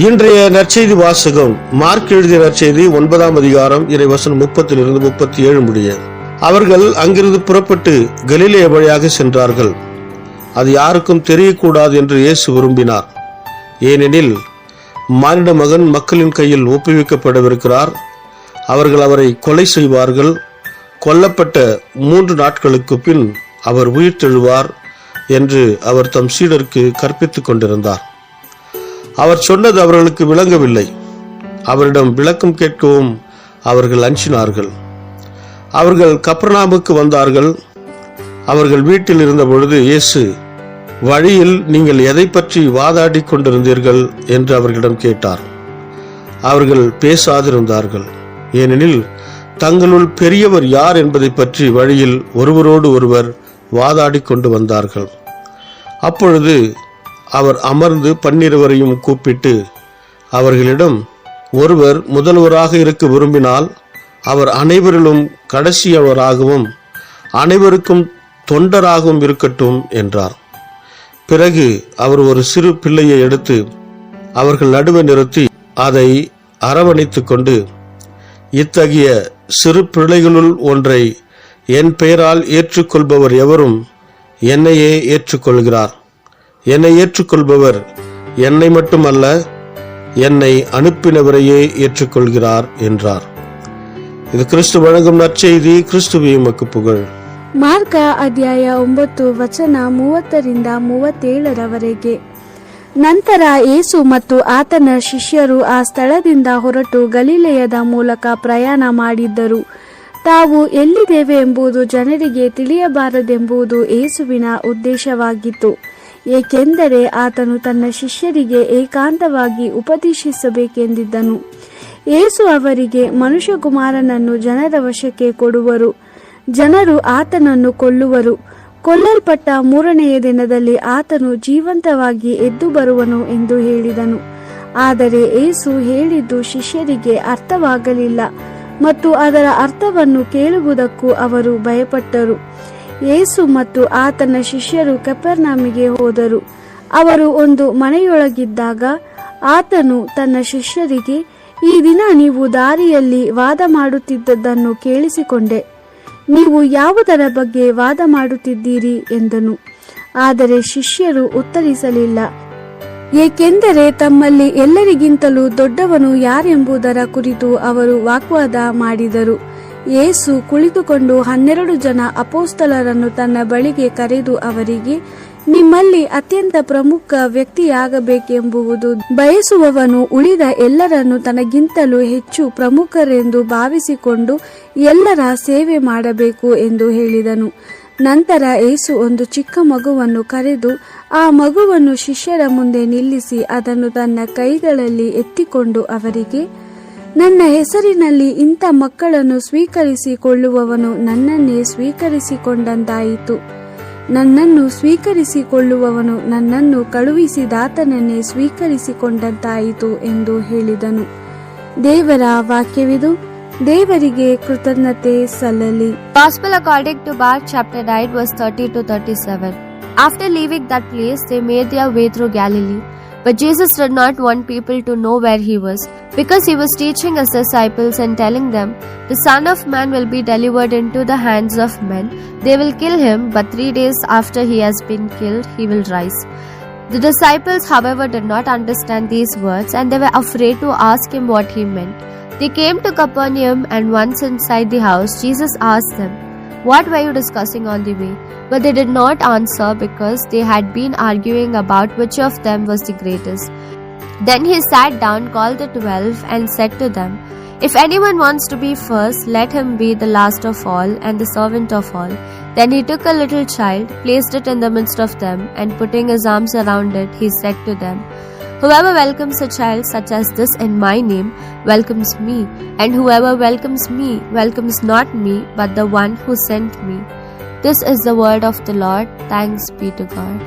இன்றைய நற்செய்தி வாசகம் மார்க் எழுதிய நற்செய்தி 9ஆம் அதிகாரம் இறைவசனம் 30 37 முடிய. அவர்கள் அங்கிருந்து புறப்பட்டு கலிலேய வழியாக சென்றார்கள். அது யாருக்கும் தெரியக்கூடாது என்று இயேசு விரும்பினார். ஏனெனில் மானிட மகன் மக்களின் கையில் ஒப்புவிக்கப்படவிருக்கிறார். அவர்கள் அவரை கொலை செய்வார்கள். கொல்லப்பட்ட 3 நாட்களுக்கு பின் அவர் உயிர்த்தெழுவார் என்று அவர் தம் சீடருக்கு கற்பித்துக் கொண்டிருந்தார். அவர் சொன்னது அவர்களுக்கு விளங்கவில்லை. அவரிடம் விளக்கம் கேட்கவும் அவர்கள் அஞ்சினார்கள். அவர்கள் கப்பர்நாமுக்கு வந்தார்கள். அவர்கள் வீட்டில் இருந்த பொழுது இயேசு, வழியில் நீங்கள் எதை பற்றி வாதாடி கொண்டிருந்தீர்கள் என்று அவர்களிடம் கேட்டார். அவர்கள் பேசாதிருந்தார்கள். ஏனெனில் தங்களுள் பெரியவர் யார் என்பதை பற்றி வழியில் ஒருவரோடு ஒருவர் வாதாடி கொண்டு வந்தார்கள். அப்பொழுது அவர் அமர்ந்து 12 கூப்பிட்டு அவர்களிடம், ஒருவர் முதல்வராக இருக்க விரும்பினால் அவர் அனைவரிலும் கடைசியவராகவும் அனைவருக்கும் தொண்டராகவும் இருக்கட்டும் என்றார். பிறகு அவர் ஒரு சிறு பிள்ளையை எடுத்து அவர்கள் நடுவே நிறுத்தி அதை அரவணைத்துக் கொண்டு, இத்தகைய சிறு பிள்ளைகளுள் ஒன்றை என் பெயரால் ஏற்றுக்கொள்பவர் எவரும் என்னையே ஏற்றுக்கொள்கிறார். என்னை ஏற்றுக்கொள்பவர் என்னை மட்டுமல்ல, என்னை அனுப்பினவரையே ஏற்றுக்கொள்கிறார் என்றார். இது கிறிஸ்து வழங்கும் நற்செய்தி. கிறிஸ்துவே உமக்கு புகழ். ಮಾರ್ಕ ಅಧ್ಯಾಯ 9 ವಚನ 30-37 ನಂತರ ಯೇಸು ಮತ್ತು ಆತನ ಶಿಷ್ಯರು ಆ ಸ್ಥಳದಿಂದ ಹೊರಟು ಗಲಿಲೆಯದ ಮೂಲಕ ಪ್ರಯಾಣ ಮಾಡಿದ್ದರು. ತಾವು ಎಲ್ಲಿದ್ದೇವೆ ಎಂಬುದು ಜನರಿಗೆ ತಿಳಿಯಬಾರದೆಂಬುದು ಯೇಸುವಿನ ಉದ್ದೇಶವಾಗಿತ್ತು. ಏಕೆಂದರೆ ಆತನು ತನ್ನ ಶಿಷ್ಯರಿಗೆ ಏಕಾಂತವಾಗಿ ಉಪದೇಶಿಸಬೇಕೆಂದಿದ್ದನು. ಯೇಸು ಅವರಿಗೆ, ಮನುಷ್ಯಕುಮಾರನನ್ನು ಜನರ ವಶಕ್ಕೆ ಕೊಡುವರು, ಜನರು ಆತನನ್ನು ಕೊಲ್ಲುವರು, ಕೊಲ್ಲಲ್ಪಟ್ಟ 3ನೆಯ ದಿನದಲ್ಲಿ ಆತನು ಜೀವಂತವಾಗಿ ಎದ್ದು ಬರುವನು ಎಂದು ಹೇಳಿದನು. ಆದರೆ ಯೇಸು ಹೇಳಿದ್ದು ಶಿಷ್ಯರಿಗೆ ಅರ್ಥವಾಗಲಿಲ್ಲ ಮತ್ತು ಅದರ ಅರ್ಥವನ್ನು ಕೇಳುವುದಕ್ಕೂ ಅವರು ಭಯಪಟ್ಟರು. ಯೇಸು ಮತ್ತು ಆತನ ಶಿಷ್ಯರು ಕಪೆರ್ನೌಮಿಗೆ ಹೋದರು. ಅವರು ಒಂದು ಮನೆಯೊಳಗಿದ್ದಾಗ ಆತನು ತನ್ನ ಶಿಷ್ಯರಿಗೆ, ಈ ದಿನ ನೀವು ದಾರಿಯಲ್ಲಿ ವಾದ ಮಾಡುತ್ತಿದ್ದದ್ದನ್ನು ಕೇಳಿಸಿಕೊಂಡೆ. ನೀವು ಯಾವುದರ ಬಗ್ಗೆ ವಾದ ಮಾಡುತ್ತಿದ್ದೀರಿ ಎಂದನು. ಆದರೆ ಶಿಷ್ಯರು ಉತ್ತರಿಸಲಿಲ್ಲ, ಏಕೆಂದರೆ ತಮ್ಮಲ್ಲಿ ಎಲ್ಲರಿಗಿಂತಲೂ ದೊಡ್ಡವನು ಯಾರೆಂಬುದರ ಕುರಿತು ಅವರು ವಾಗ್ವಾದ ಮಾಡಿದರು. ಯೇಸು ಕುಳಿತುಕೊಂಡು 12 ಜನ ಅಪೊಸ್ತಲರನ್ನು ತನ್ನ ಬಳಿಗೆ ಕರೆದು ಅವರಿಗೆ, ನಿಮ್ಮಲ್ಲಿ ಅತ್ಯಂತ ಪ್ರಮುಖ ವ್ಯಕ್ತಿಯಾಗಬೇಕೆಂಬುದು ಬಯಸುವವನು ಉಳಿದ ಎಲ್ಲರನ್ನು ತನಗಿಂತಲೂ ಹೆಚ್ಚು ಪ್ರಮುಖರೆಂದು ಭಾವಿಸಿಕೊಂಡು ಎಲ್ಲರ ಸೇವೆ ಮಾಡಬೇಕು ಎಂದು ಹೇಳಿದನು. ನಂತರ ಯೇಸು ಒಂದು ಚಿಕ್ಕ ಮಗುವನ್ನು ಕರೆದು ಆ ಮಗುವನ್ನು ಶಿಷ್ಯರ ಮುಂದೆ ನಿಲ್ಲಿಸಿ ಅದನ್ನು ತನ್ನ ಕೈಗಳಲ್ಲಿ ಎತ್ತಿಕೊಂಡು ಅವರಿಗೆ, ನನ್ನ ಹೆಸರಿನಲ್ಲಿ ಇಂಥ ಮಕ್ಕಳನ್ನು ಸ್ವೀಕರಿಸಿಕೊಳ್ಳುವವನು ನನ್ನನ್ನೇ ಸ್ವೀಕರಿಸಿಕೊಂಡಂತಾಯಿತು. ನನ್ನನ್ನು ಸ್ವೀಕರಿಸಿಕೊಳ್ಳುವವನು ನನ್ನನ್ನು ಕಳುಹಿಸಿದಾತನನ್ನೇ ಸ್ವೀಕರಿಸಿಕೊಂಡಂತಾಯಿತು ಎಂದು ಹೇಳಿದನು. ದೇವರ ವಾಕ್ಯವಿದು. ದೇವರಿಗೆ ಕೃತಜ್ಞತೆ ಸಲ್ಲಲಿ. Gospel according to Mark chapter 9 verse 30-37. After leaving that place, they made their way through Galilee. But Jesus did not want people to know where he was, because he was teaching his disciples and telling them, the Son of Man will be delivered into the hands of men. They will kill him, but 3 days after he has been killed, he will rise. The disciples, however, did not understand these words, and they were afraid to ask him what he meant. They came to Capernaum, and once inside the house, Jesus asked them, what were you discussing on the way? But they did not answer, because they had been arguing about which of them was the greatest. Then he sat down, called the 12, and said to them, if anyone wants to be first, let him be the last of all and the servant of all. Then he took a little child, placed it in the midst of them, and putting his arms around it, he said to them, whoever welcomes a child such as this in my name welcomes me, and whoever welcomes me welcomes not me but the one who sent me. This is the word of the Lord. Thanks be to God.